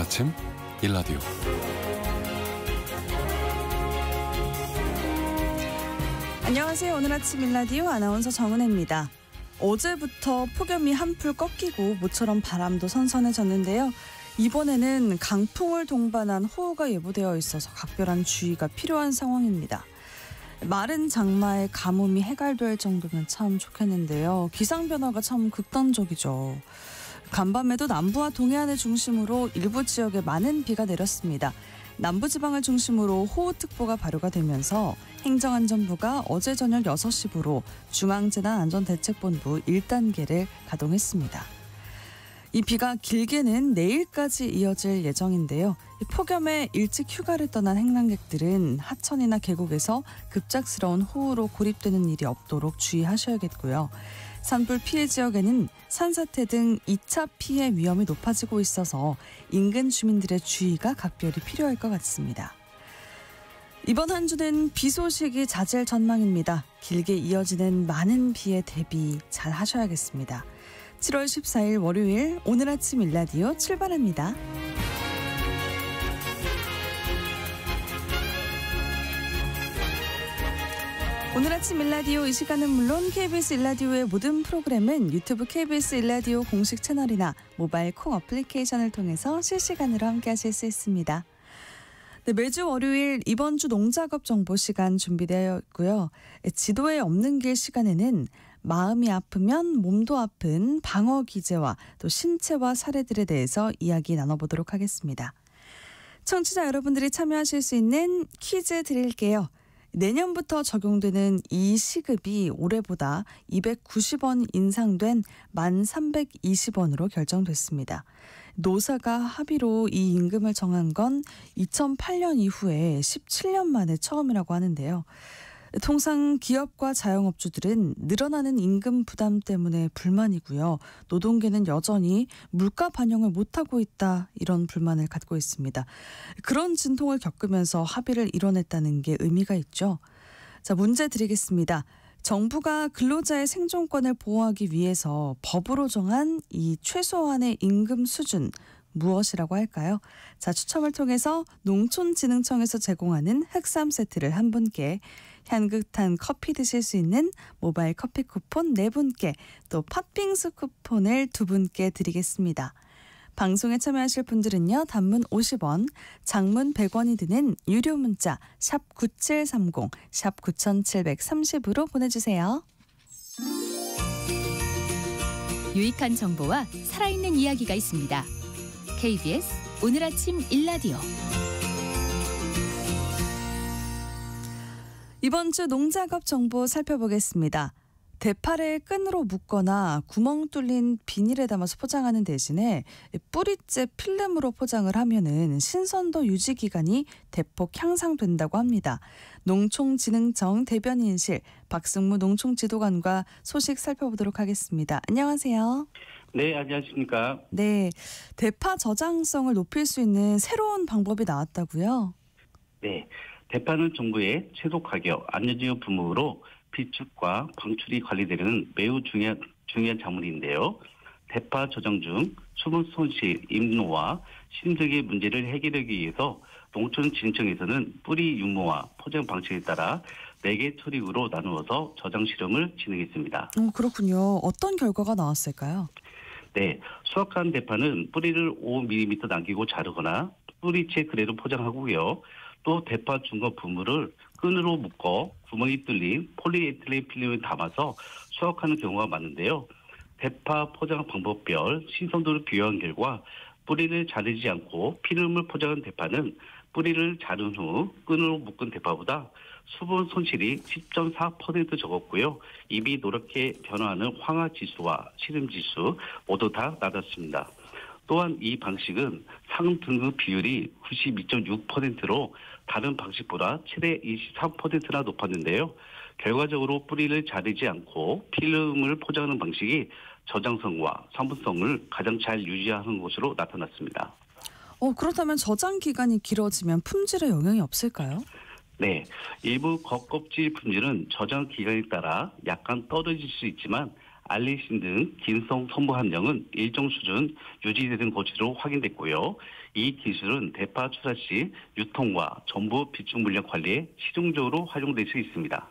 아침 일라디오. 안녕하세요. 오늘 아침 일라디오 아나운서 정은혜입니다. 어제부터 폭염이 한풀 꺾이고 모처럼 바람도 선선해졌는데요. 이번에는 강풍을 동반한 호우가 예보되어 있어서 각별한 주의가 필요한 상황입니다. 마른 장마에 가뭄이 해갈될 정도면 참 좋겠는데요. 기상변화가 참 극단적이죠. 간밤에도 남부와 동해안을 중심으로 일부 지역에 많은 비가 내렸습니다. 남부지방을 중심으로 호우특보가 발효가 되면서 행정안전부가 어제 저녁 6시부로 중앙재난안전대책본부 1단계를 가동했습니다. 이 비가 길게는 내일까지 이어질 예정인데요. 폭염에 일찍 휴가를 떠난 행랑객들은 하천이나 계곡에서 급작스러운 호우로 고립되는 일이 없도록 주의하셔야겠고요. 산불 피해 지역에는 산사태 등 2차 피해 위험이 높아지고 있어서 인근 주민들의 주의가 각별히 필요할 것 같습니다. 이번 한 주는 비 소식이 잦을 전망입니다. 길게 이어지는 많은 비에 대비 잘 하셔야겠습니다. 7월 14일 월요일 오늘 아침 일라디오 출발합니다. 오늘 아침 일라디오 이 시간은 물론 KBS 일라디오의 모든 프로그램은 유튜브 KBS 일라디오 공식 채널이나 모바일 콩 어플리케이션을 통해서 실시간으로 함께하실 수 있습니다. 네, 매주 월요일 이번 주 농작업 정보 시간 준비되어 있고요. 지도에 없는 길 시간에는 마음이 아프면 몸도 아픈 방어 기제와 또 신체와 사례들에 대해서 이야기 나눠보도록 하겠습니다. 청취자 여러분들이 참여하실 수 있는 퀴즈 드릴게요. 내년부터 적용되는 이 시급이 올해보다 290원 인상된 1,320원으로 결정됐습니다. 노사가 합의로 이 임금을 정한 건 2008년 이후에 17년 만에 처음이라고 하는데요. 통상 기업과 자영업주들은 늘어나는 임금 부담 때문에 불만이고요. 노동계는 여전히 물가 반영을 못하고 있다 이런 불만을 갖고 있습니다. 그런 진통을 겪으면서 합의를 이뤄냈다는 게 의미가 있죠. 자, 문제 드리겠습니다. 정부가 근로자의 생존권을 보호하기 위해서 법으로 정한 이 최소한의 임금 수준 무엇이라고 할까요? 자, 추첨을 통해서 농촌진흥청에서 제공하는 흑삼 세트를 한 분께, 향긋한 커피 드실 수 있는 모바일 커피 쿠폰 4분께, 또 팥빙수 쿠폰을 2분께 드리겠습니다. 방송에 참여하실 분들은요. 단문 50원, 장문 100원이 드는 유료 문자 샵 9730, 샵 9730으로 보내주세요. 유익한 정보와 살아있는 이야기가 있습니다. KBS 오늘 아침 일라디오. 이번 주 농작업 정보 살펴보겠습니다. 대파를 끈으로 묶거나 구멍 뚫린 비닐에 담아서 포장하는 대신에 뿌리째 필름으로 포장을 하면은 신선도 유지 기간이 대폭 향상된다고 합니다. 농촌진흥청 대변인실 박승무 농촌지도관과 소식 살펴보도록 하겠습니다. 안녕하세요. 네, 안녕하십니까. 네, 대파 저장성을 높일 수 있는 새로운 방법이 나왔다고요? 네, 대파는 정부의 최소 가격 안전지역 품목으로 비축과 방출이 관리되는 매우 중요한 작물인데요. 대파 저장 중 수분 손실, 임노와 심 등의 문제를 해결하기 위해서 농촌진흥청에서는 뿌리 유무와 포장 방식에 따라 4개 트릭으로 나누어서 저장 실험을 진행했습니다. 그렇군요. 어떤 결과가 나왔을까요? 네, 수확한 대파는 뿌리를 5mm 남기고 자르거나 뿌리채 그대로 포장하고요. 또 대파 중간 부물을 끈으로 묶어 구멍이 뚫린 폴리에틸렌 필름에 담아서 수확하는 경우가 많은데요. 대파 포장 방법별 신선도를 비교한 결과 뿌리를 자르지 않고 필름을 포장한 대파는 뿌리를 자른 후 끈으로 묶은 대파보다 수분 손실이 10.4% 적었고요. 잎이 노랗게 변화하는 황화 지수와 시름 지수 모두 다 낮았습니다. 또한 이 방식은 상등급 비율이 92.6%로 다른 방식보다 최대 23%나 높았는데요. 결과적으로 뿌리를 자르지 않고 필름을 포장하는 방식이 저장성과 상품성을 가장 잘 유지하는 것으로 나타났습니다. 그렇다면 저장 기간이 길어지면 품질에 영향이 없을까요? 네, 일부 겉껍질 품질은 저장 기간에 따라 약간 떨어질 수 있지만 알리신 등 긴성 성분 함량은 일정 수준 유지되는 것으로 확인됐고요. 이 기술은 대파 출하 시 유통과 정부 비축 물량 관리에 실용적으로 활용될 수 있습니다.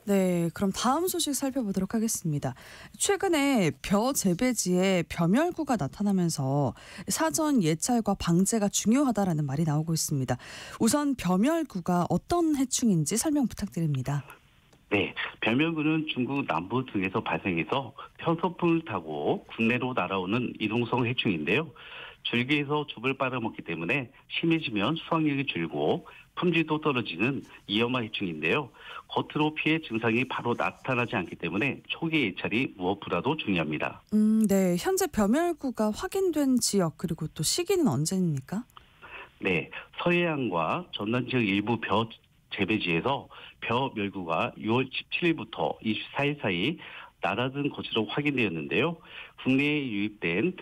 네, 그럼 다음 소식 살펴보도록 하겠습니다. 최근에 벼 재배지에 벼멸구가 나타나면서 사전 예찰과 방제가 중요하다라는 말이 나오고 있습니다. 우선 벼멸구가 어떤 해충인지 설명 부탁드립니다. 네, 벼멸구는 중국 남부 등에서 발생해서 편서풍을 타고 국내로 날아오는 이동성 해충인데요. 줄기에서 줍을 빨아먹기 때문에 심해지면 수확량이 줄고 품질도 떨어지는 위험한 해충인데요. 겉으로 피해 증상이 바로 나타나지 않기 때문에 초기 예찰이 무엇보다도 중요합니다. 네, 현재 벼멸구가 확인된 지역 그리고 또 시기는 언제입니까? 네, 서해안과 전남 지역 일부 벼 재배지에서 벼멸구가 6월 17일부터 24일 사이 날아든 것으로 확인되었는데요. 국내에 유입된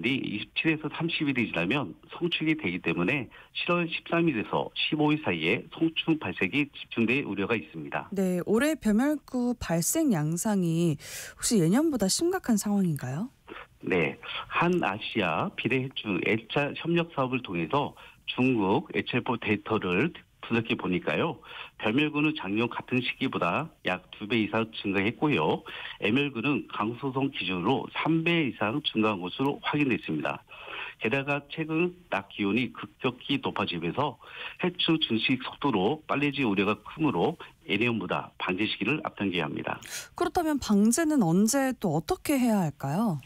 뒤 27에서 30일이 지나면 성충이 되기 때문에 7월 13일에서 15일 사이에 성충 발생이 집중될 우려가 있습니다. 네, 올해 벼멸구 발생 양상이 혹시 예년보다 심각한 상황인가요? 네, 한아시아 비례해충 애찰 협력 사업을 통해서 중국 애찰포 데이터를 분석해 보니까요. 벼멸구는 작년 같은 시기보다 약 2배 이상 증가했고요. 애멸구는 강소성 기준으로 3배 이상 증가한 것으로 확인됐습니다. 게다가 최근 낮 기온이 급격히 높아지면서 해충 증식 속도로 빨라질 우려가 크므로 예년보다 방제 시기를 앞당겨야 합니다. 그렇다면 방제는 언제 또 어떻게 해야 할까요?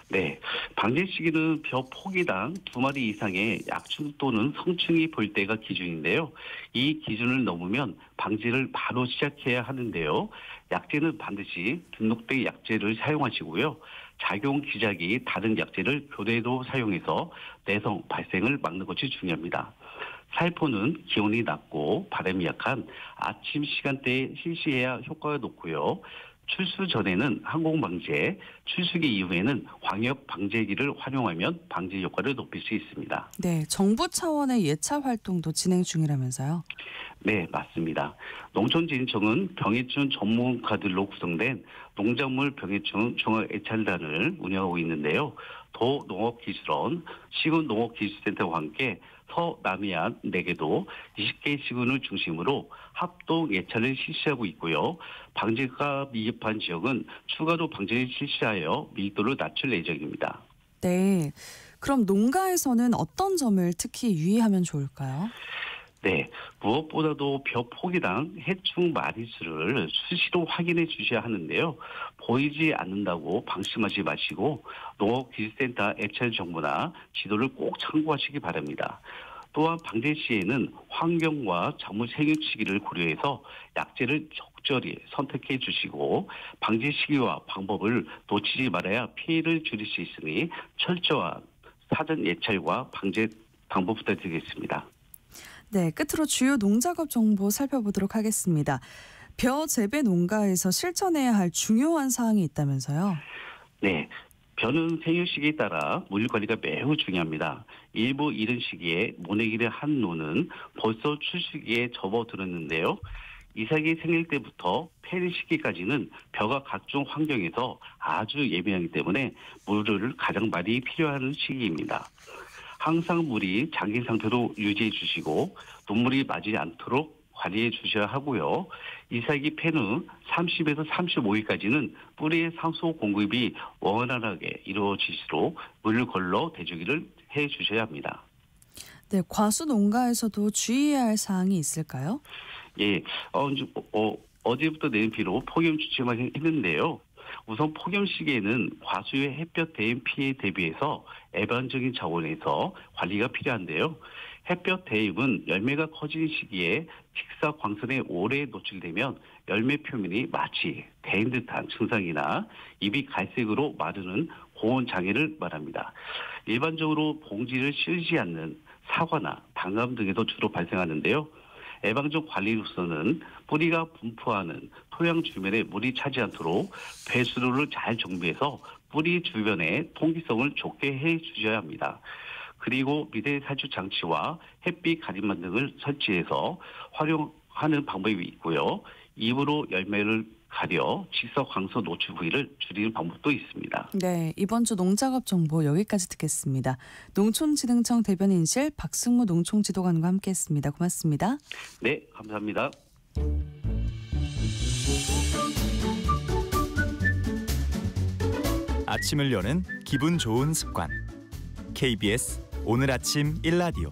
네, 방제 시기는 벼 포기당 2마리 이상의 약충 또는 성충이 볼 때가 기준인데요. 이 기준을 넘으면 방제를 바로 시작해야 하는데요. 약제는 반드시 등록된 약제를 사용하시고요. 작용 기작이 다른 약제를 교대로 사용해서 내성 발생을 막는 것이 중요합니다. 살포는 기온이 낮고 바람이 약한 아침 시간대에 실시해야 효과가 높고요. 출수 전에는 항공방제, 출수기 이후에는 광역방제기를 활용하면 방제 효과를 높일 수 있습니다. 네, 정부 차원의 예찰 활동도 진행 중이라면서요? 네, 맞습니다. 농촌진흥청은 병해충 전문가들로 구성된 농작물 병해충 종합예찰단을 운영하고 있는데요. 도농업기술원, 시군농업기술센터와 함께 서남해안 4개도 20개 시군을 중심으로 합동 예찰을 실시하고 있고요. 방제가 미흡한 지역은 추가로 방제를 실시하여 밀도를 낮출 예정입니다. 네, 그럼 농가에서는 어떤 점을 특히 유의하면 좋을까요? 네, 무엇보다도 벼 포기당 해충 마리수를 수시로 확인해 주셔야 하는데요. 보이지 않는다고 방심하지 마시고 농업기술센터 예찰 정보나 지도를 꼭 참고하시기 바랍니다. 또한 방제 시에는 환경과 작물 생육 시기를 고려해서 약제를 적절히 선택해 주시고 방제 시기와 방법을 놓치지 말아야 피해를 줄일 수 있으니 철저한 사전 예찰과 방제 방법 부탁드리겠습니다. 네, 끝으로 주요 농작업 정보 살펴보도록 하겠습니다. 벼 재배 농가에서 실천해야 할 중요한 사항이 있다면서요? 네. 벼는 생육 시기에 따라 물 관리가 매우 중요합니다. 일부 이른 시기에 모내기를 한 노는 벌써 출수기에 접어들었는데요. 이삭이 생길 때부터 폐리 시기까지는 벼가 각종 환경에서 아주 예민하기 때문에 물을 가장 많이 필요한 시기입니다. 항상 물이 잠긴 상태로 유지해 주시고 눈물이 맞지 않도록 관리해 주셔야 하고요. 이삭이 팬 후 30에서 35일까지는 뿌리의 산소 공급이 원활하게 이루어지도록 물을 걸러 대주기를 해 주셔야 합니다. 네, 과수 농가에서도 주의해야 할 사항이 있을까요? 예, 어제부터 내린 비로 폭염 주체만 했는데요. 우선 폭염 시기에는 과수의 햇볕 대임 피해 대비해서 예방적인 차원에서 관리가 필요한데요. 햇볕 대임은 열매가 커지는 시기에 직사 광선에 오래 노출되면 열매 표면이 마치 데인 듯한 증상이나 입이 갈색으로 마르는 고온 장애를 말합니다. 일반적으로 봉지를 씌우지 않는 사과나 단감 등에도 주로 발생하는데요. 예방적 관리로서는 뿌리가 분포하는 토양 주변에 물이 차지 않도록 배수로를 잘 정비해서 뿌리 주변에 통기성을 좋게 해 주셔야 합니다. 그리고 미대 살충 장치와 햇빛 가림막 등을 설치해서 활용하는 방법이 있고요. 입으로 열매를 가려 직석 황소 노출 부위를 줄이는 방법도 있습니다. 네, 이번 주 농작업 정보 여기까지 듣겠습니다. 농촌진흥청 대변인실 박승무 농촌지도관과 함께했습니다. 고맙습니다. 네, 감사합니다. 아침을 여는 기분 좋은 습관. KBS 오늘 아침 일라디오.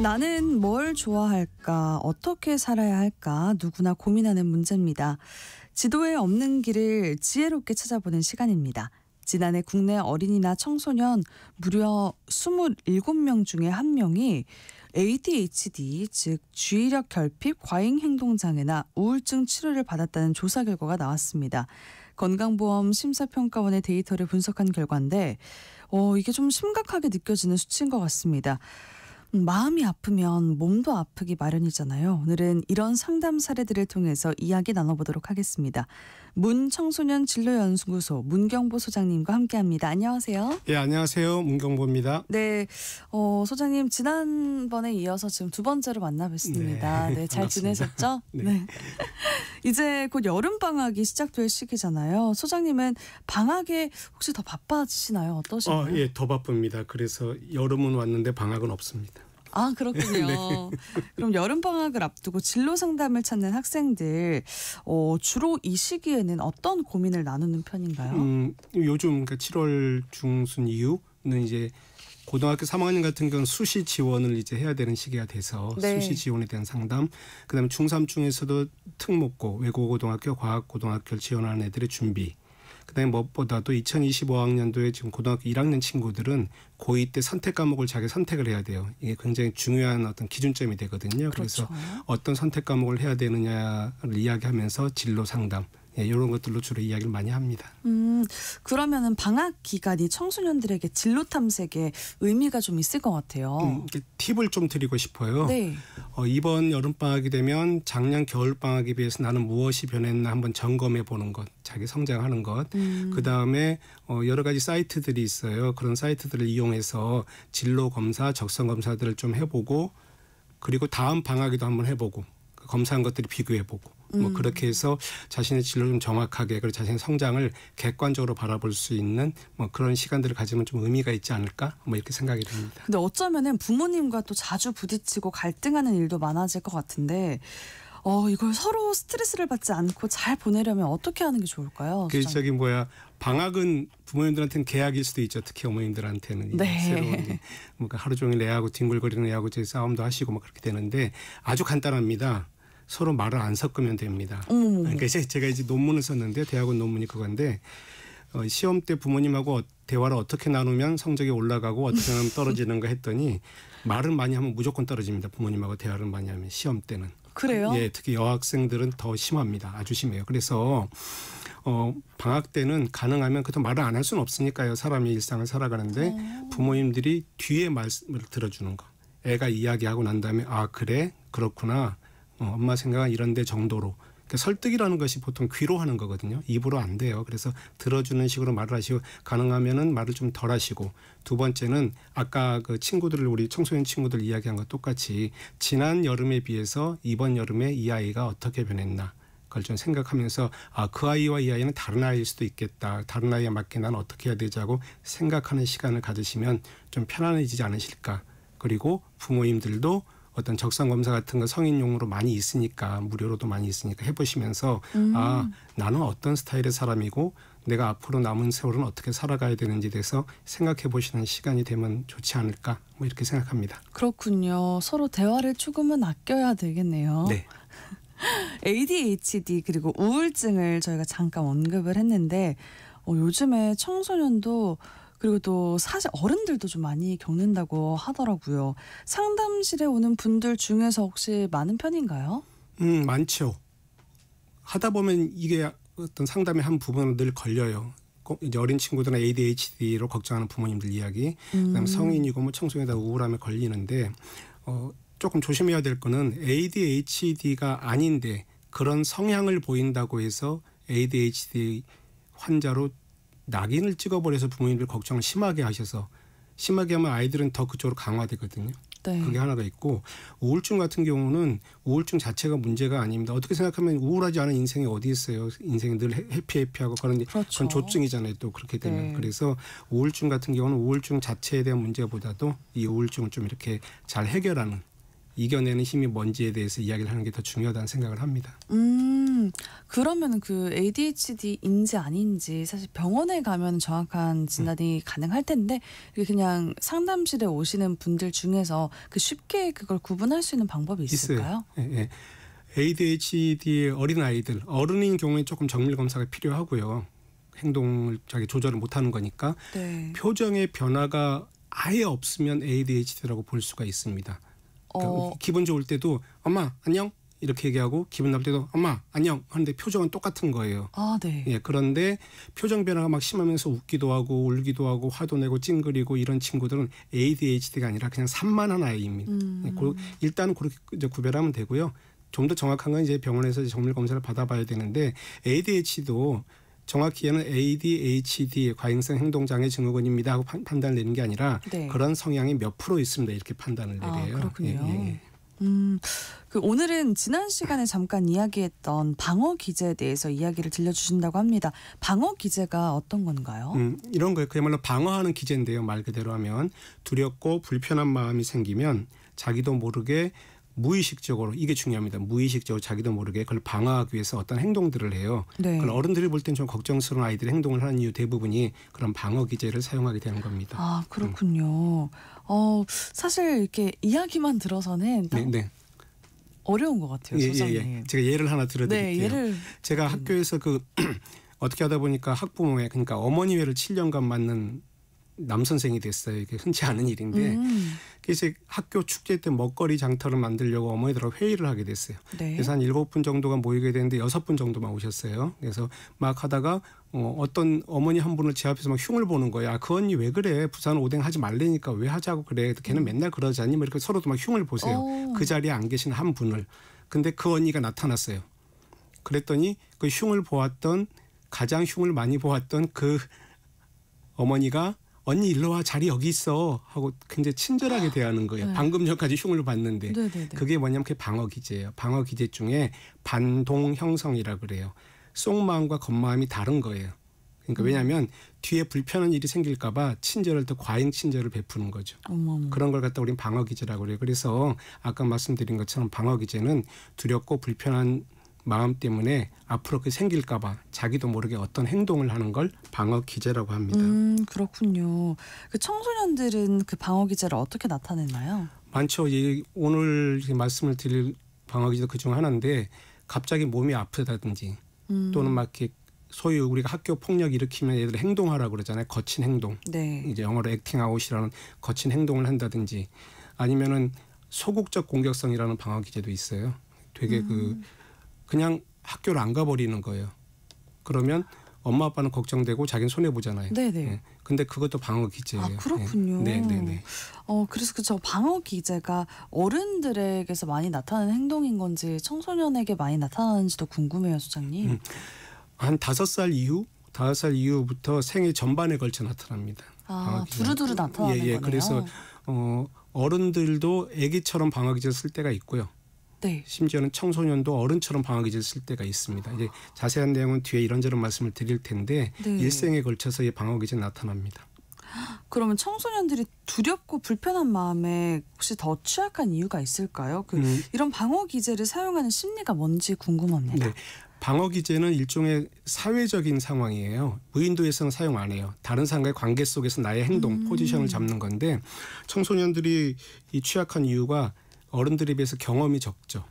나는 뭘 좋아할까? 어떻게 살아야 할까? 누구나 고민하는 문제입니다. 지도에 없는 길을 지혜롭게 찾아보는 시간입니다. 지난해 국내 어린이나 청소년 무려 27명 중에 1명이 ADHD, 즉 주의력 결핍 과잉 행동 장애나 우울증 치료를 받았다는 조사 결과가 나왔습니다. 건강보험 심사평가원의 데이터를 분석한 결과인데 이게 좀 심각하게 느껴지는 수치인 것 같습니다. 마음이 아프면 몸도 아프기 마련이잖아요. 오늘은 이런 상담 사례들을 통해서 이야기 나눠보도록 하겠습니다. 문청소년진로연구소 문경보 소장님과 함께합니다. 안녕하세요. 예, 안녕하세요. 문경보입니다. 네, 소장님 지난번에 이어서 지금 두 번째로 만나 뵙습니다. 네, 잘 지내셨죠? 네. 이제 곧 여름 방학이 시작될 시기잖아요. 소장님은 방학에 혹시 더 바빠지시나요? 어떠신가요? 예, 더 바쁩니다. 그래서 여름은 왔는데 방학은 없습니다. 아, 그렇군요. 네. 그럼 여름 방학을 앞두고 진로 상담을 찾는 학생들 주로 이 시기에는 어떤 고민을 나누는 편인가요? 요즘 그러니까 7월 중순 이후는 이제 고등학교 3학년 같은 경우는 수시 지원을 이제 해야 되는 시기가 돼서 네. 수시 지원에 대한 상담, 그다음에 중3 중에서도 특목고, 외국어고등학교, 과학고등학교를 지원하는 애들의 준비, 그다음에 무엇보다도 2025학년도에 지금 고등학교 1학년 친구들은 고2 때 선택 과목을 자기 선택을 해야 돼요. 이게 굉장히 중요한 어떤 기준점이 되거든요. 그렇죠. 그래서 어떤 선택 과목을 해야 되느냐를 이야기하면서 진로 상담, 이런 것들로 주로 이야기를 많이 합니다. 그러면은 방학 기간이 청소년들에게 진로 탐색에 의미가 좀 있을 것 같아요. 팁을 좀 드리고 싶어요. 네. 이번 여름방학이 되면 작년 겨울방학에 비해서 나는 무엇이 변했나 한번 점검해 보는 것, 자기 성장하는 것. 그다음에 여러 가지 사이트들이 있어요. 그런 사이트들을 이용해서 진로 검사, 적성 검사들을 좀 해보고, 그리고 다음 방학에도 한번 해보고, 검사한 것들이 비교해보고, 그렇게 해서 자신의 진로를 좀 정확하게, 그리고 자신의 성장을 객관적으로 바라볼 수 있는 그런 시간들을 가지면 좀 의미가 있지 않을까, 이렇게 생각이 듭니다. 근데 어쩌면은 부모님과 또 자주 부딪히고 갈등하는 일도 많아질 것 같은데 이걸 서로 스트레스를 받지 않고 잘 보내려면 어떻게 하는 게 좋을까요? 방학은 부모님들한테는 계약일 수도 있죠. 특히 어머님들한테는. 네. 새로운 하루 종일 애하고 뒹굴거리는 애하고 싸움도 하시고 그렇게 되는데 아주 간단합니다. 서로 말을 안 섞으면 됩니다. 그러니까 제가 이제 논문을 썼는데 대학원 논문이 그건데 시험 때 부모님하고 대화를 어떻게 나누면 성적이 올라가고 어떻게 하면 떨어지는가 했더니 말을 많이 하면 무조건 떨어집니다. 부모님하고 대화를 많이 하면 시험 때는. 그래요? 예, 특히 여학생들은 더 심합니다. 아주 심해요. 그래서 방학 때는 가능하면 그래도 말을 안 할 수는 없으니까요. 사람이 일상을 살아가는데 부모님들이 뒤에 말씀을 들어주는 거. 애가 이야기하고 난 다음에 그래? 그렇구나. 엄마 생각은 이런데 정도로. 그러니까 설득이라는 것이 보통 귀로 하는 거거든요. 입으로 안 돼요. 그래서 들어주는 식으로 말을 하시고 가능하면은 말을 좀 덜 하시고, 두 번째는 아까 그 친구들을 우리 청소년 친구들 이야기한 것 똑같이 지난 여름에 비해서 이번 여름에 이 아이가 어떻게 변했나 그걸 좀 생각하면서 그 아이와 이 아이는 다른 아이일 수도 있겠다. 다른 아이에 맞게 난 어떻게 해야 되자고 생각하는 시간을 가지시면 좀 편안해지지 않으실까. 그리고 부모님들도 어떤 적성검사 같은 거 성인용으로 많이 있으니까 무료로도 많이 있으니까 해보시면서 나는 어떤 스타일의 사람이고 내가 앞으로 남은 세월은 어떻게 살아가야 되는지에 대해서 생각해 보시는 시간이 되면 좋지 않을까 이렇게 생각합니다. 그렇군요. 서로 대화를 조금은 아껴야 되겠네요. 네. ADHD 그리고 우울증을 저희가 잠깐 언급을 했는데 요즘에 청소년도 그리고 또 사실 어른들도 좀 많이 겪는다고 하더라고요. 상담실에 오는 분들 중에서 혹시 많은 편인가요? 많죠. 하다 보면 이게 어떤 상담의 한 부분은 늘 걸려요. 이제 어린 친구들은 ADHD로 걱정하는 부모님들 이야기, 그다음에 성인이고 청소년이다 우울함에 걸리는데 조금 조심해야 될 거는 ADHD가 아닌데 그런 성향을 보인다고 해서 ADHD 환자로 낙인을 찍어버려서 부모님들 걱정을 심하게 하셔서 심하게 하면 아이들은 더 그쪽으로 강화되거든요. 네. 그게 하나가 있고 우울증 같은 경우는 우울증 자체가 문제가 아닙니다. 어떻게 생각하면 우울하지 않은 인생이 어디 있어요. 인생이 늘 해피하고 그런데 그렇죠. 그건 조증이잖아요. 또 그렇게 되면. 네. 그래서 우울증 같은 경우는 우울증 자체에 대한 문제보다도 이 우울증을 좀 이렇게 잘 해결하는 이겨내는 힘이 뭔지에 대해서 이야기를 하는 게 더 중요하다는 생각을 합니다. 그러면 그 ADHD인지 아닌지 사실 병원에 가면 정확한 진단이 가능할 텐데 이게 그냥 상담실에 오시는 분들 중에서 그 쉽게 그걸 구분할 수 있는 방법이 있을까요? 있어요. 예. ADHD의 어린 아이들, 어른인 경우에 조금 정밀 검사가 필요하고요. 행동을 자기 조절을 못하는 거니까 네. 표정의 변화가 아예 없으면 ADHD라고 볼 수가 있습니다. 그러니까 기분 좋을 때도 엄마 안녕 이렇게 얘기하고 기분 나쁠 때도 엄마 안녕 하는데 표정은 똑같은 거예요. 아, 네. 예, 그런데 표정 변화가 막 심하면서 웃기도 하고 울기도 하고 화도 내고 찡그리고 이런 친구들은 ADHD가 아니라 그냥 산만한 아이입니다. 예, 일단은 그렇게 이제 구별하면 되고요. 좀 더 정확한 건 이제 병원에서 정밀 검사를 받아봐야 되는데 ADHD도 정확히는 ADHD 과잉성 행동장애 증후군입니다 하고 판단을 내는 게 아니라 네. 그런 성향이 몇 프로 있습니다 이렇게 판단을 내려요. 그렇군요. 그 오늘은 지난 시간에 잠깐 이야기했던 방어 기제에 대해서 이야기를 들려주신다고 합니다. 방어 기제가 어떤 건가요? 이런 거예요. 그야말로 방어하는 기제인데요. 말 그대로 하면 두렵고 불편한 마음이 생기면 자기도 모르게 무의식적으로 이게 중요합니다. 무의식적으로 자기도 모르게 그걸 방어하기 위해서 어떤 행동들을 해요. 네. 그걸 어른들이 볼 땐 좀 걱정스러운 아이들이 행동을 하는 이유 대부분이 그런 방어 기제를 사용하게 되는 겁니다. 아, 그렇군요. 사실 이렇게 이야기만 들어서는 네. 어려운 것 같아요, 소장님. 제가 예를 하나 들어드릴게요. 네, 예를 제가 학교에서 어떻게 하다 보니까 학부모에 그러니까 어머니 외를 7년간 맞는 남 선생이 됐어요. 이게 흔치 않은 일인데 그래서 학교 축제 때 먹거리 장터를 만들려고 어머니들하고 회의를 하게 됐어요. 네. 그래서 한 7분 정도가 모이게 되는데 6분 정도만 오셨어요. 그래서 막 하다가 어떤 어머니 한 분을 제 앞에서 막 흉을 보는 거야. 그 언니 왜 그래? 부산 오뎅 하지 말래니까 왜 하자고 그래? 걔는 맨날 그러지 않니? 이렇게 서로도 막 흉을 보세요. 그 자리에 안 계신 한 분을. 근데 그 언니가 나타났어요. 그랬더니 그 흉을 보았던 가장 흉을 많이 보았던 그 어머니가 언니 일로 와 자리 여기 있어 하고 굉장히 친절하게 대하는 거예요. 네. 방금 전까지 흉을 봤는데 네네네. 그게 뭐냐면 그게 방어 기제예요. 방어 기제 중에 반동 형성이라 그래요. 속마음과 겉마음이 다른 거예요. 그러니까 왜냐하면 뒤에 불편한 일이 생길까 봐 친절을 더 과잉 친절을 베푸는 거죠. 어머머. 그런 걸 갖다 우리는 방어 기제라고 그래요. 그래서 아까 말씀드린 것처럼 방어 기제는 두렵고 불편한 마음 때문에 앞으로 그 생길까 봐 자기도 모르게 어떤 행동을 하는 걸 방어 기제라고 합니다. 그렇군요. 그 청소년들은 그 방어 기제를 어떻게 나타내나요? 많죠. 오늘 말씀을 드릴 방어 기제도 그중 하나인데 갑자기 몸이 아프다든지 또는 막 이렇게 소위 우리가 학교 폭력 일으키면 애들 행동하라고 그러잖아요. 거친 행동. 네. 이제 영어로 액팅 아웃이라는 거친 행동을 한다든지 아니면은 소극적 공격성이라는 방어 기제도 있어요. 되게 그냥 학교를 안 가버리는 거예요. 그러면 엄마 아빠는 걱정되고 자기는 손해 보잖아요. 네네. 예. 근데 그것도 방어 기제예요. 아, 그렇군요. 네. 네네네. 그래서 그저 방어 기제가 어른들에게서 많이 나타나는 행동인 건지 청소년에게 많이 나타나는지도 궁금해요, 소장님. 한 5살 이후부터 생애 전반에 걸쳐 나타납니다. 아, 두루두루 나타나는 거네요. 그래서 어른들도 아기처럼 방어 기제를 쓸 때가 있고요. 네. 심지어는 청소년도 어른처럼 방어 기제를 쓸 때가 있습니다. 이제 자세한 내용은 뒤에 이런저런 말씀을 드릴 텐데 네. 일생에 걸쳐서 이 방어 기제는 나타납니다. 그러면 청소년들이 두렵고 불편한 마음에 혹시 더 취약한 이유가 있을까요? 이런 방어 기제를 사용하는 심리가 뭔지 궁금합니다. 네. 방어 기제는 일종의 사회적인 상황이에요. 무인도에서는 사용 안 해요. 다른 사람과의 관계 속에서 나의 행동, 포지션을 잡는 건데 청소년들이 이 취약한 이유가 어른들에 비해서 경험이 적죠.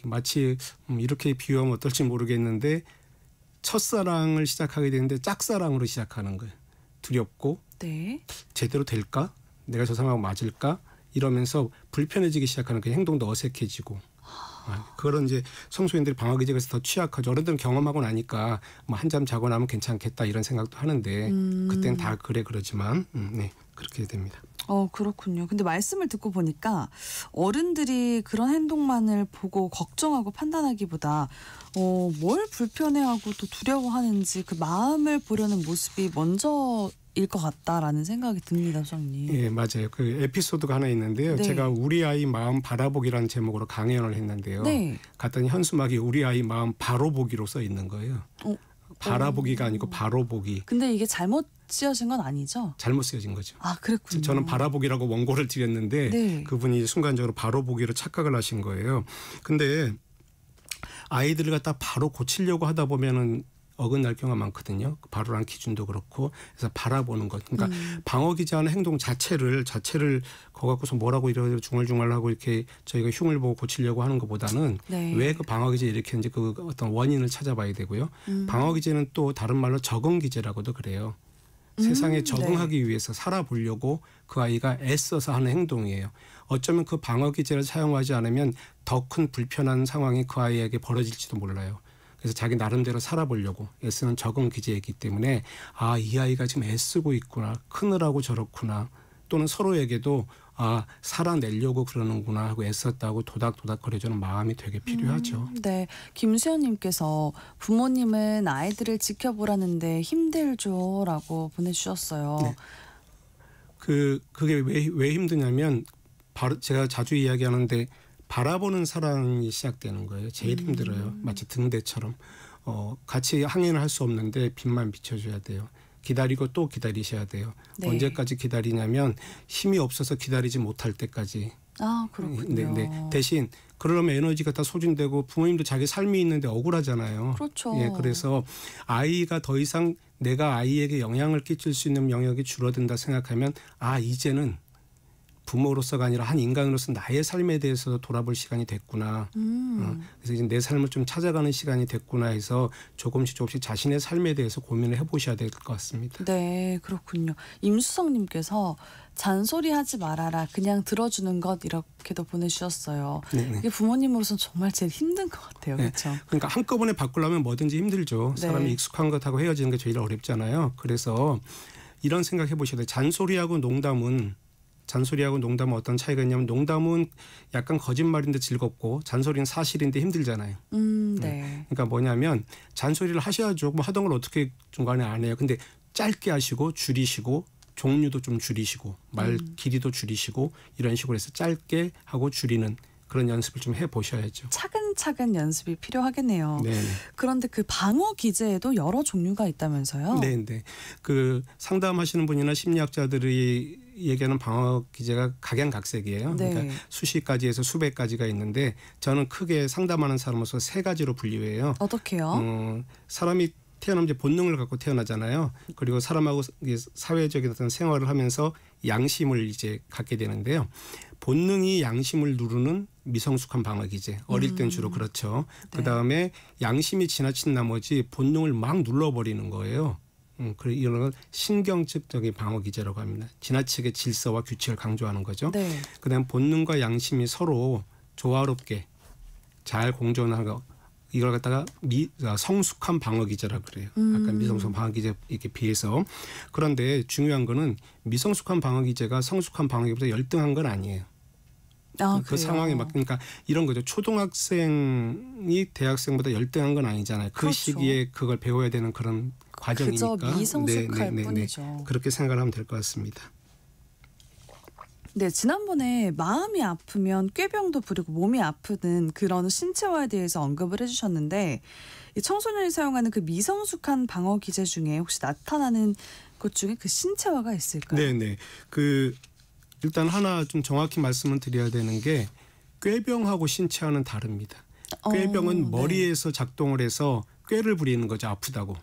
마치 이렇게 비유하면 어떨지 모르겠는데 첫사랑을 시작하게 되는데 짝사랑으로 시작하는 거예요. 두렵고 네. 제대로 될까? 내가 저 사람하고 맞을까? 이러면서 불편해지기 시작하는 그 행동도 어색해지고 그런 이제 청소년들이 방어 기제가 더 취약하죠. 어른들은 경험하고 나니까 뭐 한잠 자고 나면 괜찮겠다 이런 생각도 하는데 그때는 다 그러지만 네 그렇게 됩니다. 그렇군요. 근데 말씀을 듣고 보니까 어른들이 그런 행동만을 보고 걱정하고 판단하기보다 뭘 불편해하고 또 두려워하는지 그 마음을 보려는 모습이 먼저 것 같다라는 생각이 듭니다, 소장님. 예, 맞아요. 그 에피소드가 하나 있는데요. 네. 제가 우리 아이 마음 바라보기라는 제목으로 강연을 했는데요. 네. 갔더니 현수막이 우리 아이 마음 바로 보기로 써 있는 거예요. 바라보기가 아니고 바로 보기. 근데 이게 잘못 쓰여진 건 아니죠? 잘못 쓰여진 거죠. 아, 그랬군요. 저는 바라보기라고 원고를 드렸는데 네. 그분이 순간적으로 바로 보기로 착각을 하신 거예요. 근데 아이들을 갖다 바로 고치려고 하다 보면은 어긋날 경우가 많거든요. 바로란 기준도 그렇고 그래서 바라보는 것. 그러니까 방어기제 하는 행동 자체를 거 갖고서 뭐라고 이러고 중얼중얼하고 이렇게 저희가 흉을 보고 고치려고 하는 것보다는 네. 왜 그 방어기제 이렇게 했는지 그 어떤 원인을 찾아봐야 되고요. 방어기제는 또 다른 말로 적응기제라고도 그래요. 세상에 적응하기 위해서 살아보려고 그 아이가 애써서 하는 행동이에요. 어쩌면 그 방어기제를 사용하지 않으면 더 큰 불편한 상황이 그 아이에게 벌어질지도 몰라요. 그래서 자기 나름대로 살아보려고 애쓰는 적응 기제이기 때문에 아, 이 아이가 지금 애쓰고 있구나. 크느라고 저렇구나. 또는 서로에게도 아, 살아내려고 그러는구나 하고 애썼다고 도닥도닥거려주는 마음이 되게 필요하죠. 네. 김수현님께서 부모님은 아이들을 지켜보라는데 힘들죠라고 보내주셨어요. 네. 그게 왜 힘드냐면 바로 제가 자주 이야기하는데 바라보는 사랑이 시작되는 거예요. 제일 힘들어요. 마치 등대처럼 같이 항해를 할 수 없는데 빛만 비춰줘야 돼요. 기다리고 또 기다리셔야 돼요. 네. 언제까지 기다리냐면 힘이 없어서 기다리지 못할 때까지. 아, 그렇군요. 네. 대신 그러려면 에너지가 다 소진되고 부모님도 자기 삶이 있는데 억울하잖아요. 그렇죠. 예, 그래서 아이가 더 이상 내가 아이에게 영향을 끼칠 수 있는 영역이 줄어든다 생각하면 아, 이제는 부모로서가 아니라 한 인간으로서 나의 삶에 대해서 돌아볼 시간이 됐구나. 그래서 이제 내 삶을 좀 찾아가는 시간이 됐구나 해서 조금씩 자신의 삶에 대해서 고민을 해보셔야 될 것 같습니다. 네, 그렇군요. 임수성님께서 잔소리하지 말아라. 그냥 들어주는 것 이렇게도 보내주셨어요. 네네. 이게 부모님으로서는 정말 제일 힘든 것 같아요. 네. 그렇죠? 그러니까 한꺼번에 바꾸려면 뭐든지 힘들죠. 네. 사람이 익숙한 것하고 헤어지는 게 제일 어렵잖아요. 그래서 이런 생각 해보셔야 돼요. 잔소리하고 농담은 어떤 차이가 있냐면 농담은 약간 거짓말인데 즐겁고 잔소리는 사실인데 힘들잖아요. 네. 그러니까 뭐냐면 잔소리를 하셔야죠. 뭐 하던 걸 어떻게 중간에 안 해요. 근데 짧게 하시고 줄이시고 종류도 좀 줄이시고 말 길이도 줄이시고 이런 식으로 해서 짧게 하고 줄이는 그런 연습을 좀 해보셔야죠. 차근차근 연습이 필요하겠네요. 네. 그런데 그 방어 기제에도 여러 종류가 있다면서요? 네. 그 상담하시는 분이나 심리학자들이 얘기하는 방어 기제가 각양각색이에요. 네. 그러니까 수십 가지에서 수백 가지가 있는데 저는 크게 상담하는 사람으로서 세 가지로 분류해요. 어떻게요? 사람이 태어나면 이제 본능을 갖고 태어나잖아요. 그리고 사람하고 사회적인 어떤 생활을 하면서 양심을 이제 갖게 되는데요. 본능이 양심을 누르는 미성숙한 방어 기제. 어릴 땐 주로 그렇죠. 네. 그다음에 양심이 지나친 나머지 본능을 막 눌러버리는 거예요. 이런 걸 신경측적인 방어 기제라고 합니다. 지나치게 질서와 규칙을 강조하는 거죠. 네. 그다음 본능과 양심이 서로 조화롭게 잘 공존하는 거. 이걸 갖다가 성숙한 방어 기제라고 그래요. 아까 미성숙한 방어 기제에 비해서. 그런데 중요한 거는 미성숙한 방어 기제가 성숙한 방어 기제보다 열등한 건 아니에요. 아, 그 상황에 맞 그러니까 이런 거죠. 초등학생이 대학생보다 열등한 건 아니잖아요. 그 그렇죠. 시기에 그걸 배워야 되는 그런 과정이니까. 그저 미성숙할 뿐이죠. 그렇게 생각을 하면 될 것 같습니다. 네, 지난번에 마음이 아프면 꾀병도 부리고 몸이 아프는 그런 신체화에 대해서 언급을 해주셨는데 이 청소년이 사용하는 그 미성숙한 방어 기제 중에 혹시 나타나는 것 중에 그 신체화가 있을까요? 네네. 일단 하나 좀 정확히 말씀을 드려야 되는 게 꾀병하고 신체화는 다릅니다. 꾀병은 머리에서 작동을 해서 꾀를 부리는 거죠. 아프다고.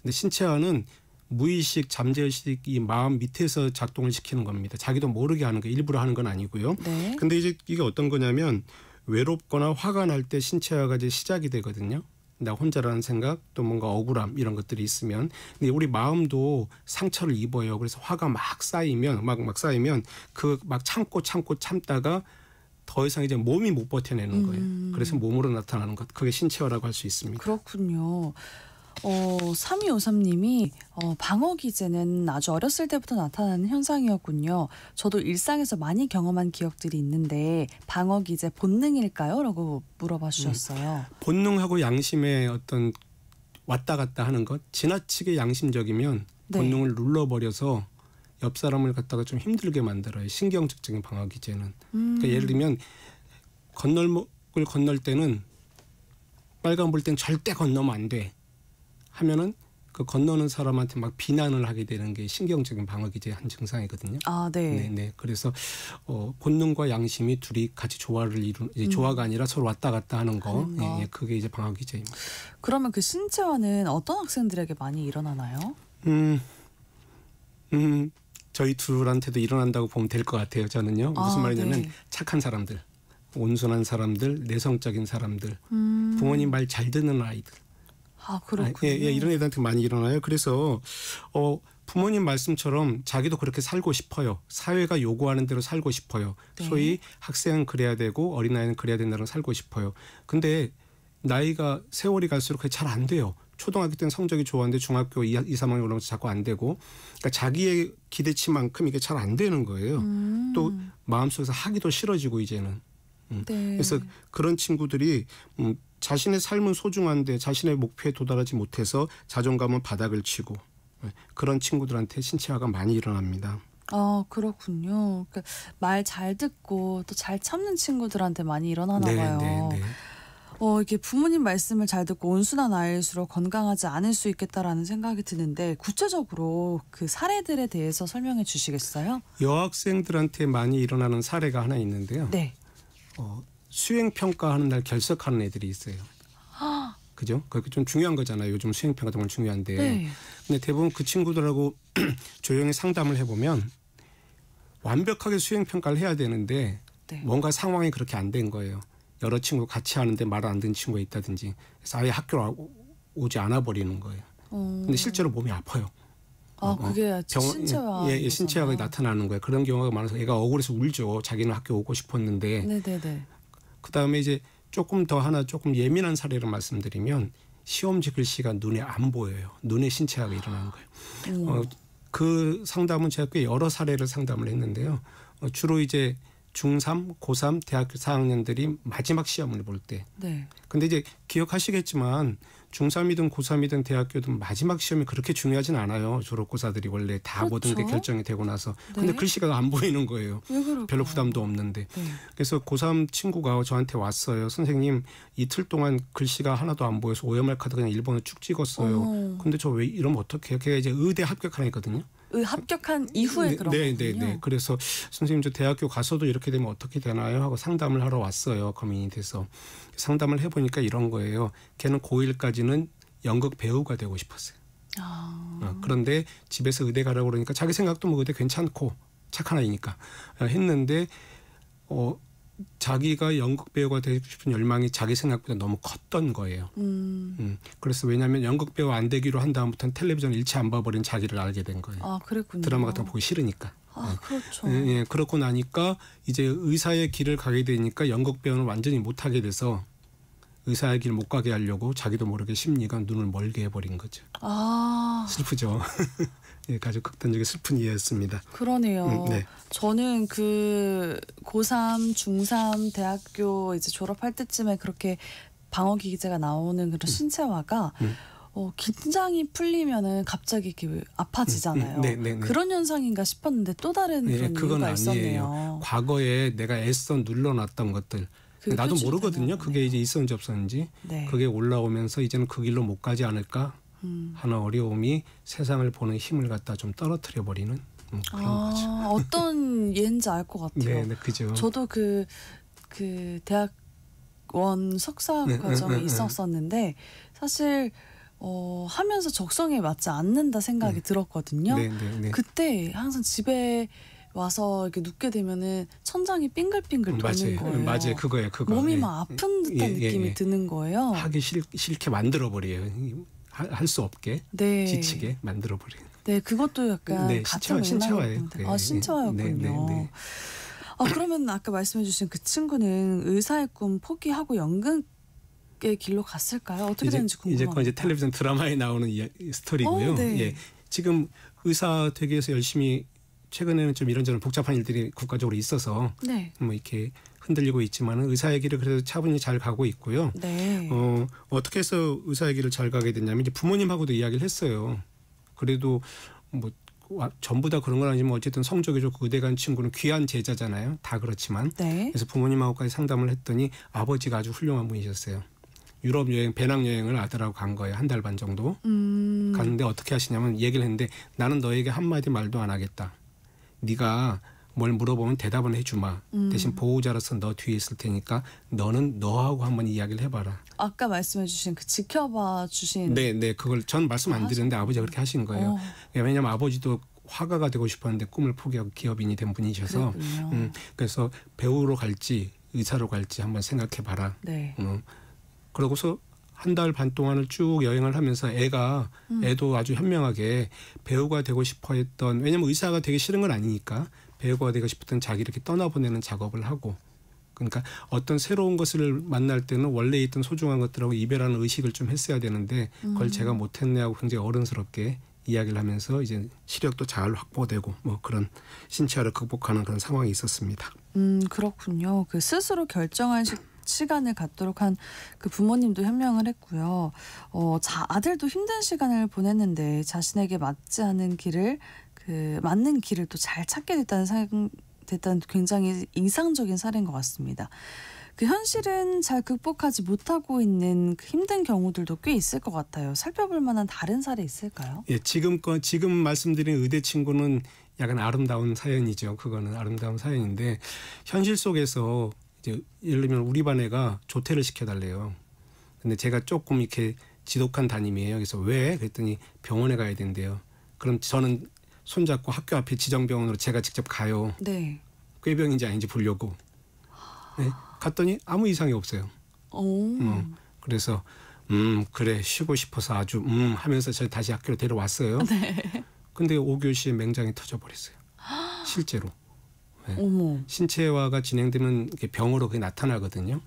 근데 신체화는 무의식, 잠재의식 이 마음 밑에서 작동을 시키는 겁니다. 자기도 모르게 하는 거 일부러 하는 건 아니고요. 네. 근데 이제 이게 어떤 거냐면 외롭거나 화가 날 때 신체화가 이제 시작이 되거든요. 나 혼자라는 생각 또 뭔가 억울함 이런 것들이 있으면 근데 우리 마음도 상처를 입어요. 그래서 화가 막 쌓이면 막 쌓이면 그 막 참다가 더 이상 이제 몸이 못 버텨내는 거예요. 그래서 몸으로 나타나는 것 그게 신체화라고 할 수 있습니다. 그렇군요. 3253님이 방어 기제는 아주 어렸을 때부터 나타나는 현상이었군요. 저도 일상에서 많이 경험한 기억들이 있는데 방어 기제 본능일까요? 라고 물어봐 주셨어요. 본능하고 양심의 어떤 왔다 갔다 하는 것 지나치게 양심적이면 네. 본능을 눌러버려서 옆 사람을 갖다가 좀 힘들게 만들어요. 신경적인 방어 기제는. 그러니까 예를 들면 건널목을 건널 때는 빨간불 땐 절대 건너면 안 돼 하면은 그 건너는 사람한테 막 비난을 하게 되는 게 신경적인 방어 기제의 한 증상이거든요. 아, 네. 네. 그래서 본능과 양심이 둘이 같이 조화를 조화가 아니라 서로 왔다 갔다 하는 거. 예, 그게 이제 방어 기제입니다. 그러면 그 신체화는 어떤 학생들에게 많이 일어나나요? 저희 둘한테도 일어난다고 보면 될 것 같아요. 저는요. 무슨 말이냐면 네. 착한 사람들, 온순한 사람들, 내성적인 사람들, 부모님 말 잘 듣는 아이들. 아, 그렇군요. 예, 이런 애들한테 많이 일어나요. 그래서 부모님 말씀처럼 자기도 그렇게 살고 싶어요. 사회가 요구하는 대로 살고 싶어요. 네. 소위 학생은 그래야 되고 어린아이는 그래야 된다는 살고 싶어요. 근데 나이가 세월이 갈수록 그게 잘 안 돼요. 초등학교 때는 성적이 좋았는데 중학교 2, 3학년 올라오면서 자꾸 안 되고 그러니까 자기의 기대치만큼 이게 잘 안 되는 거예요. 또 마음속에서 하기도 싫어지고 이제는. 네. 그래서 그런 친구들이 자신의 삶은 소중한데 자신의 목표에 도달하지 못해서 자존감은 바닥을 치고 그런 친구들한테 신체화가 많이 일어납니다. 아, 그렇군요. 그러니까 말 잘 듣고 또 잘 참는 친구들한테 많이 일어나나 봐요. 네. 이게 부모님 말씀을 잘 듣고 온순한 아이일수록 건강하지 않을 수 있겠다라는 생각이 드는데 구체적으로 그 사례들에 대해서 설명해 주시겠어요? 여학생들한테 많이 일어나는 사례가 하나 있는데요. 네. 수행평가하는 날 결석하는 애들이 있어요. 그죠? 그게 좀 중요한 거잖아요. 요즘 수행평가 정말 중요한데. 네. 근데 대부분 그 친구들하고 조용히 상담을 해보면 완벽하게 수행평가를 해야 되는데 네. 뭔가 상황이 그렇게 안 된 거예요. 여러 친구 같이 하는데 말 안 듣는 친구가 있다든지 그래서 아예 학교로 오지 않아 버리는 거예요. 근데 실제로 몸이 아파요. 그게 신체화. 예, 신체화가 나타나는 거예요. 그런 경우가 많아서 애가 억울해서 울죠. 자기는 학교 오고 싶었는데. 네네네. 그다음에 이제 조금 예민한 사례를 말씀드리면 시험지 글씨가 눈에 안 보여요. 눈에 신체화가 일어나는 거예요. 그 상담은 제가 꽤 여러 사례를 상담을 했는데요. 주로 이제 중3, 고3, 대학교 4학년들이 마지막 시험을 볼 때. 네. 근데 이제 기억하시겠지만 중3이든 고3이든 대학교든 마지막 시험이 그렇게 중요하진 않아요. 졸업고사들이 원래 다 그렇죠. 모든 게 결정이 되고 나서. 근데 네. 글씨가 안 보이는 거예요. 왜 그럴까요? 별로 부담도 없는데. 네. 그래서 고3 친구가 저한테 왔어요. 선생님 이틀 동안 글씨가 하나도 안 보여서 OMR 카드 그냥 1번을 쭉 찍었어요. 근데 저 왜 이러면 어떡해요? 걔가 이제 의대 합격한 애거든요. 합격한 이후에 그런 거군요. 네. 그래서 선생님 저 대학교 가서도 이렇게 되면 어떻게 되나요? 하고 상담을 하러 왔어요. 고민이 돼서. 상담을 해보니까 이런 거예요. 걔는 고1까지는 연극 배우가 되고 싶었어요. 그런데 집에서 의대 가라고 그러니까 자기 생각도 뭐 의대 괜찮고 착한 아이니까 했는데 자기가 연극 배우가 되고 싶은 열망이 자기 생각보다 너무 컸던 거예요. 그래서 왜냐하면 연극 배우 안 되기로 한 다음부터는 텔레비전 일체 안 봐버린 자기를 알게 된 거예요. 아, 그랬군요. 드라마 같은 거 보기 싫으니까. 그렇죠. 예, 그렇고 나니까 이제 의사의 길을 가게 되니까 연극 배우는 완전히 못하게 돼서 의사의 길 못 가게 하려고 자기도 모르게 심리가 눈을 멀게 해버린 거죠. 슬프죠. 예, 아주 극단적인 슬픈 이야기였습니다. 그러네요. 네. 저는 그 고3, 중3 대학교 이제 졸업할 때쯤에 그렇게 방어 기제가 나오는 그런 신체화가 긴장이 풀리면은 갑자기 이렇게 아파지잖아요. 네. 그런 현상인가 싶었는데 또 다른 그런 그건 이유가 아니에요. 있었네요. 과거에 내가 애써 눌러놨던 것들 나도 모르거든요. 그게 이제 있었는지 없었는지. 네. 그게 올라오면서 이제는 그 길로 못 가지 않을까 하는 어려움이 세상을 보는 힘을 갖다 좀 떨어뜨려 버리는 그런 거죠. 어떤 예인지 알 것 같아요. 네, 그죠. 저도 그 대학원 석사 과정에 있었었는데 사실 하면서 적성에 맞지 않는다 생각이 들었거든요. 네. 그때 항상 집에 와서 이렇게 눕게 되면은 천장이 빙글빙글 도는 거예요. 맞아요. 그거예요. 몸이 막 아픈 듯한 느낌이 드는 거예요. 하기 싫게 만들어 버려요. 할 수 없게 지치게 만들어 버려요. 네, 그것도 약간 같은 신체화예요. 신체화였군요. 네. 그러면 아까 말씀해주신 그 친구는 의사의 꿈 포기하고 연극의 길로 갔을까요? 어떻게 되는지 궁금합니다. 이제 텔레비전 드라마에 나오는 스토리고요. 네. 예, 지금 의사 되기 위해서 열심히 최근에는 좀 이런저런 복잡한 일들이 국가적으로 있어서 뭐 이렇게 흔들리고 있지만 의사의 길을 그래도 차분히 잘 가고 있고요. 네. 어떻게 해서 의사의 길을 잘 가게 됐냐면 이제 부모님하고도 이야기를 했어요. 그래도 뭐 전부 다 그런 건 아니지만 어쨌든 성적이 좋고 의대 간 친구는 귀한 제자잖아요. 다 그렇지만. 네. 그래서 부모님하고까지 상담을 했더니 아버지가 아주 훌륭한 분이셨어요. 유럽 여행, 배낭여행을 아들하고 간 거예요. 한 달 반 정도. 갔는데 어떻게 하시냐면 얘기를 했는데 나는 너에게 한마디 말도 안 하겠다. 네가 뭘 물어보면 대답은 해주마. 대신 보호자로서 너 뒤에 있을 테니까 너는 너하고 한번 이야기를 해봐라. 아까 말씀해 주신 그 지켜봐 주신 네. 그걸 전 말씀 안 드렸는데 아버지가 그렇게 하신 거예요. 왜냐하면 아버지도 화가가 되고 싶었는데 꿈을 포기하고 기업인이 된 분이셔서 그래서 배우로 갈지 의사로 갈지 한번 생각해봐라. 네. 그러고서 한 달 반 동안을 쭉 여행을 하면서 애도 아주 현명하게 배우가 되고 싶어 했던 왜냐면 의사가 되기 싫은 건 아니니까 배우가 되고 싶었던 자기를 이렇게 떠나보내는 작업을 하고 그러니까 어떤 새로운 것을 만날 때는 원래 있던 소중한 것들하고 이별하는 의식을 좀 했어야 되는데 그걸 제가 못했네 하고 굉장히 어른스럽게 이야기를 하면서 이제 시력도 잘 확보되고 뭐 그런 신체화를 극복하는 그런 상황이 있었습니다. 그렇군요. 그 스스로 결정한 시간을 갖도록 한 그 부모님도 현명을 했고요. 아들도 힘든 시간을 보냈는데 자신에게 맞지 않은 길을 맞는 길을 또 잘 찾게 됐다는 굉장히 이상적인 사례인 것 같습니다. 그 현실은 잘 극복하지 못하고 있는 그 힘든 경우들도 꽤 있을 것 같아요. 살펴볼 만한 다른 사례 있을까요? 예, 지금 말씀드린 의대 친구는 약간 아름다운 사연이죠. 그거는 아름다운 사연인데 현실 속에서 이제 예를 들면 우리 반 애가 조퇴를 시켜달래요. 근데 제가 조금 이렇게 지독한 담임이에요. 그래서 왜? 그랬더니 병원에 가야 된대요. 그럼 저는 손잡고 학교 앞에 지정병원으로 제가 직접 가요. 네. 꾀병인지 아닌지 보려고. 네. 갔더니 아무 이상이 없어요. 그래서 그래 쉬고 싶어서 아주 하면서 저 다시 학교로 데려왔어요. 네. 근데 5교시에 맹장이 터져버렸어요. 실제로. 네. 어머. 신체화가 진행되면 병으로 그게 나타나거든요.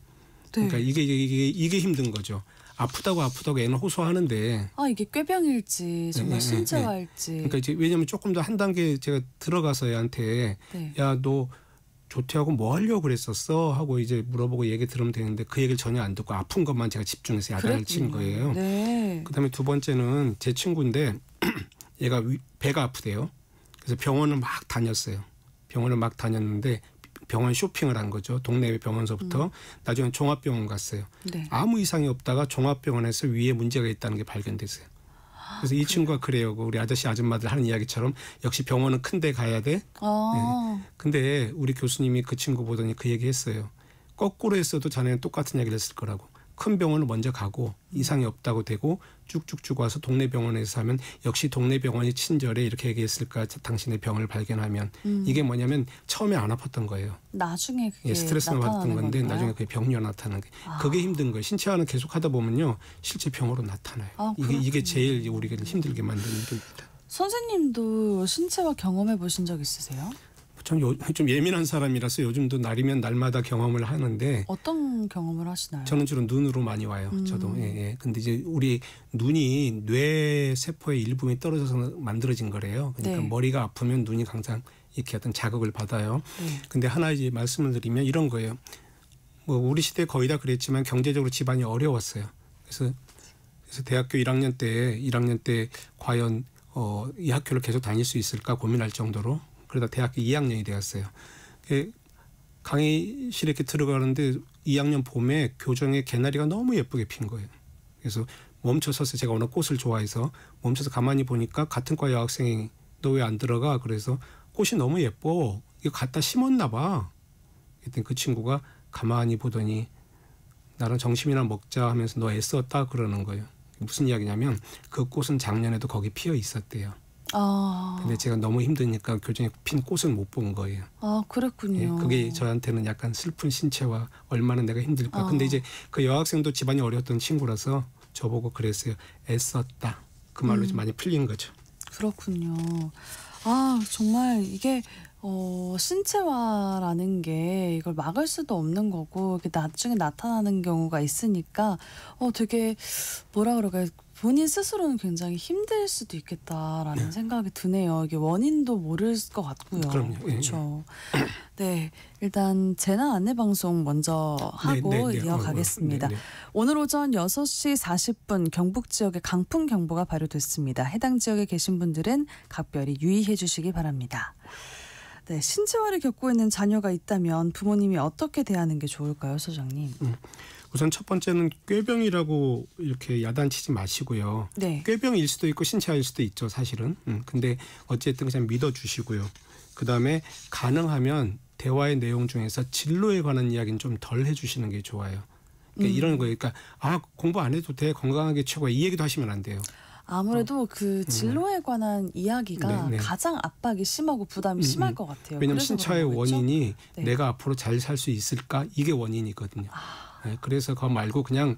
네. 그러니까 이게 힘든 거죠. 아프다고 애는 호소하는데. 이게 꾀병일지 정말 신체화일지. 그러니까 이제 왜냐하면 조금 더 한 단계 제가 들어가서 애한테 야, 너 조퇴하고 뭐 하려고 그랬었어? 하고 이제 물어보고 얘기 들으면 되는데 그 얘기를 전혀 안 듣고 아픈 것만 제가 집중해서 야단을 친 거예요. 네. 그다음에 두 번째는 제 친구인데 얘가 배가 아프대요. 그래서 병원을 막 다녔어요. 병원을 막 다녔는데 병원 쇼핑을 한 거죠. 동네 병원서부터 나중에 종합병원 갔어요. 네. 아무 이상이 없다가 종합병원에서 위에 문제가 있다는 게 발견됐어요. 그래서 이 친구가 그래요. 우리 아저씨 아줌마들 하는 이야기처럼 역시 병원은 큰 데 가야 돼. 네. 근데 우리 교수님이 그 친구 보더니 그 얘기 했어요. 거꾸로 했어도 자네는 똑같은 얘기를 했을 거라고. 큰 병원을 먼저 가고 이상이 없다고 되고 쭉쭉쭉 와서 동네 병원에서 하면 역시 동네 병원이 친절해 이렇게 얘기했을까. 당신의 병을 발견하면 이게 뭐냐면 처음에 안 아팠던 거예요. 나중에 그게 스트레스만 받던 건데 건가요? 나중에 그게 병리로 나타나는 게 그게 힘든 거예요. 신체화는 계속 하다 보면요 실제 병으로 나타나요. 이게 제일 우리가 힘들게 만드는 일입니다. 선생님도 신체화 경험해 보신 적 있으세요? 전 좀 예민한 사람이라서 요즘도 날이면 날마다 경험을 하는데 어떤 경험을 하시나요? 저는 주로 눈으로 많이 와요. 저도. 근데 이제 우리 눈이 뇌 세포의 일부분이 떨어져서 만들어진 거래요. 그러니까 네. 머리가 아프면 눈이 항상 이렇게 어떤 자극을 받아요. 네. 근데 하나 이제 말씀을 드리면 이런 거예요. 뭐 우리 시대 거의 다 그랬지만 경제적으로 집안이 어려웠어요. 그래서 대학교 1학년 때 과연 이 학교를 계속 다닐 수 있을까 고민할 정도로 그러다 대학교 2학년이 되었어요. 강의실에 이렇게 들어가는데 2학년 봄에 교정에 개나리가 너무 예쁘게 핀 거예요. 그래서 멈춰서서 제가 워낙 꽃을 좋아해서 멈춰서 가만히 보니까 같은 과 여학생이 너 왜 안 들어가? 그래서 꽃이 너무 예뻐. 이거 갖다 심었나 봐. 그랬더니 그 친구가 가만히 보더니 나랑 점심이나 먹자 하면서 너 애썼다 그러는 거예요. 무슨 이야기냐면 그 꽃은 작년에도 거기 피어 있었대요. 근데 제가 너무 힘드니까 교정에 핀 꽃을 못 본 거예요. 그랬군요. 그게 저한테는 약간 슬픈 신체와 얼마나 내가 힘들까. 근데 이제 그 여학생도 집안이 어려웠던 친구라서 저보고 그랬어요. 애썼다. 그 말로 좀 많이 풀린 거죠. 그렇군요. 정말 이게 신체화라는 게 이걸 막을 수도 없는 거고 이게 나중에 나타나는 경우가 있으니까 되게 뭐라 그럴까요? 본인 스스로는 굉장히 힘들 수도 있겠다라는 생각이 드네요. 이게 원인도 모를 것 같고요. 그럼요. 그렇죠. 네, 일단 재난 안내 방송 먼저 하고 이어가겠습니다. 오늘 오전 6시 40분 경북 지역에 강풍 경보가 발효됐습니다. 해당 지역에 계신 분들은 각별히 유의해 주시기 바랍니다. 네, 신체화를 겪고 있는 자녀가 있다면 부모님이 어떻게 대하는 게 좋을까요, 소장님? 우선 첫 번째는 꾀병이라고 이렇게 야단치지 마시고요. 네. 꾀병일 수도 있고 신체화일 수도 있죠, 사실은. 근데 어쨌든 그냥 믿어주시고요. 그다음에 가능하면 대화의 내용 중에서 진로에 관한 이야기는 좀 덜 해주시는 게 좋아요. 그러니까 이런 거예요. 그러니까 공부 안 해도 돼, 건강하게 최고야, 이 얘기도 하시면 안 돼요. 아무래도 그 진로에 관한 이야기가 가장 압박이 심하고 부담이 심할 것 같아요. 왜냐하면 신체화의 원인이 네. 내가 앞으로 잘 살 수 있을까? 이게 원인이거든요. 네, 그래서 그거 말고 그냥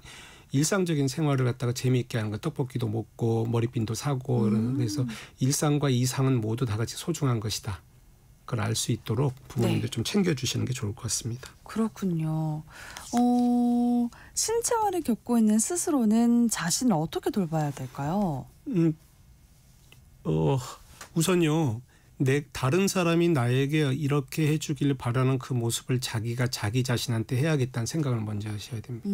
일상적인 생활을 갖다가 재미있게 하는 거, 떡볶이도 먹고 머리핀도 사고 그래서 일상과 이상은 모두 다 같이 소중한 것이다. 그걸 알 수 있도록 부모님들 좀 챙겨주시는 게 좋을 것 같습니다. 그렇군요. 신체화를 겪고 있는 스스로는 자신을 어떻게 돌봐야 될까요? 우선요. 다른 사람이 나에게 이렇게 해주길 바라는 그 모습을 자기가 자기 자신한테 해야겠다는 생각을 먼저 하셔야 됩니다.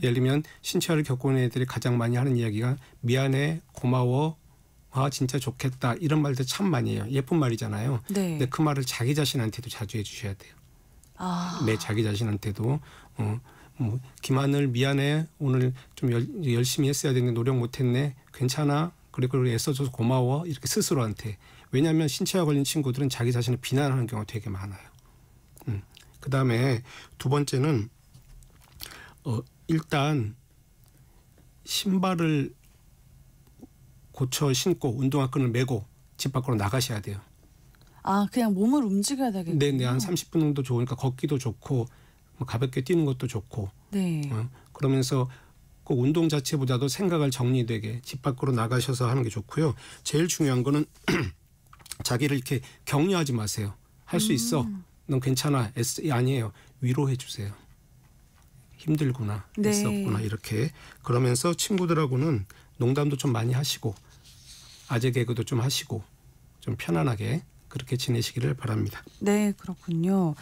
예를 들면 신체화를 겪고 있는 애들이 가장 많이 하는 이야기가 미안해, 고마워, 진짜 좋겠다, 이런 말들 참 많이 해요. 예쁜 말이잖아요. 네. 근데 그 말을 자기 자신한테도 자주 해주셔야 돼요. 내 자기 자신한테도 김하늘 미안해, 오늘 좀 열심히 했어야 되는데 노력 못했네, 괜찮아, 그리고 애써줘서 고마워, 이렇게 스스로한테. 왜냐하면 신체화 걸린 친구들은 자기 자신을 비난하는 경우가 되게 많아요. 그다음에 두 번째는 일단 신발을 고쳐 신고 운동화끈을 메고 집 밖으로 나가셔야 돼요. 그냥 몸을 움직여야 되겠군요. 네, 한 30분 정도 좋으니까 걷기도 좋고 가볍게 뛰는 것도 좋고. 네. 그러면서 꼭 운동 자체보다도 생각을 정리되게 집 밖으로 나가셔서 하는 게 좋고요. 제일 중요한 거는 자기를 이렇게 격려하지 마세요. 할 수 있어. 넌 괜찮아. 아니에요. 위로해 주세요. 힘들구나. 애썼구나. 이렇게. 그러면서 친구들하고는 농담도 좀 많이 하시고 아재 개그도 좀 하시고 좀 편안하게 그렇게 지내시기를 바랍니다. 네, 그렇군요.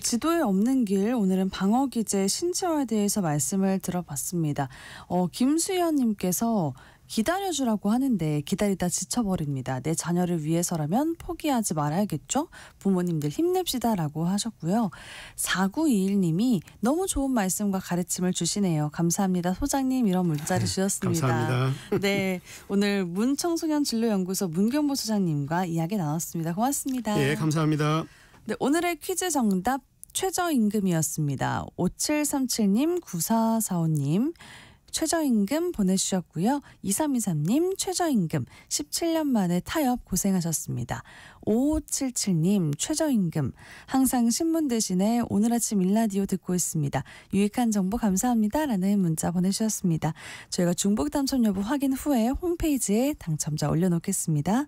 지도에 없는 길, 오늘은 방어기제 신체화에 대해서 말씀을 들어봤습니다. 김수현님께서 기다려주라고 하는데 기다리다 지쳐버립니다. 내 자녀를 위해서라면 포기하지 말아야겠죠? 부모님들 힘냅시다라고 하셨고요. 4921님이 너무 좋은 말씀과 가르침을 주시네요. 감사합니다. 소장님, 이런 문자를 주셨습니다. 감사합니다. 네, 오늘 문청소년진로연구소 문경보 소장님과 이야기 나눴습니다. 고맙습니다. 예, 감사합니다. 네, 오늘의 퀴즈 정답 최저임금이었습니다. 5737님, 9445님 최저임금 보내주셨고요. 2323님 최저임금 17년 만에 타협 고생하셨습니다. 5577님 최저임금 항상 신문 대신에 오늘 아침 일라디오 듣고 있습니다. 유익한 정보 감사합니다 라는 문자 보내주셨습니다. 저희가 중복 당첨 여부 확인 후에 홈페이지에 당첨자 올려놓겠습니다.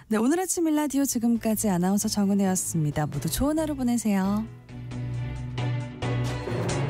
네, 오늘 아침 일라디오 지금까지 아나운서 정은혜였습니다. 모두 좋은 하루 보내세요.